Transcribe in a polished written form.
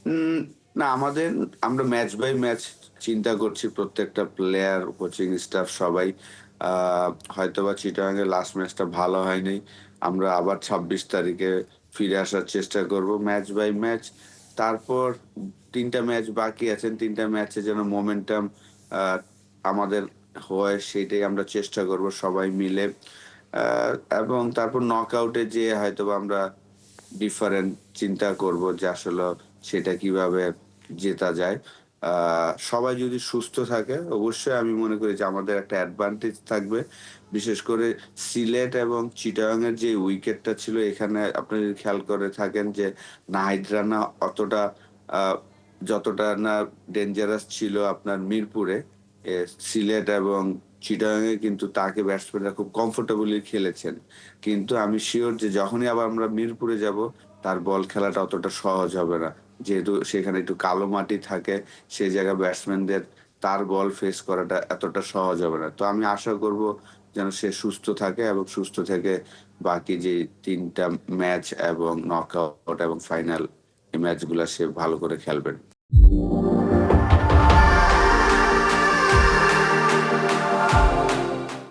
উম না আমাদের আমরা ম্যাচ বাই ম্যাচ চিন্তা করছি প্রত্যেকটা প্লেয়ার, কোচিং স্টাফ সবাই। আ হয়তোবা চিটাগাং এর লাস্ট ম্যাচটা ভালো হয়নি। আমরা আবার ২৬ তারিখে ফিরে আসার চেষ্টা করব ম্যাচ বাই ম্যাচ। তারপর ৩ টা ম্যাচ বাকি আছেন। ৩ টা ম্যাচে যেন মোমেন্টাম আ আমাদের হয় সেটাই আমরা চেষ্টা করব সবাই মিলে। আ এবং তারপর নকআউটে যেয়ে হয়তোবা আমরা ডিফারেন্ট চিন্তা করব যে আসলে সেটা কিভাবে জেতা যায়। আ সবাই যদি সুস্থ থাকে অবশ্যই আমি মনে করি যে আমাদের একটা অ্যাডভান্টেজ থাকবে। বিশেষ করে সিলেট এবং চিটাগাং এর যে উইকেটটা ছিল এখানে আপনি যদি খেয়াল করে থাকেন যে নাহিদ রানা অতটা আ যতটা না ডেঞ্জারাস ছিল আপনার মিরপুরে, এ সিলেট এবং চিটাগাং এ কিন্তু তাকে ব্যাটসম্যানরা খুব কমফোর্টেবলি খেলেছেন। কিন্তু আমি সিউর যে যখনই আবার আমরা মিরপুরে যাব, তার বল খেলাটা অতটা সহজ হবে না। যেহেতু সেখানে একটু কালো মাটি থাকে, সেই জায়গায় ব্যাটসম্যানদের তার বল ফেস করাটা এতটা সহজ হবে না। তো আমি আশা করব যেন সে সুস্থ থাকে এবং সুস্থ থেকে বাকি যে ৩ টা ম্যাচ এবং নকআউট এবং ফাইনাল এই ম্যাচগুলা সে ভালো করে খেলবেন।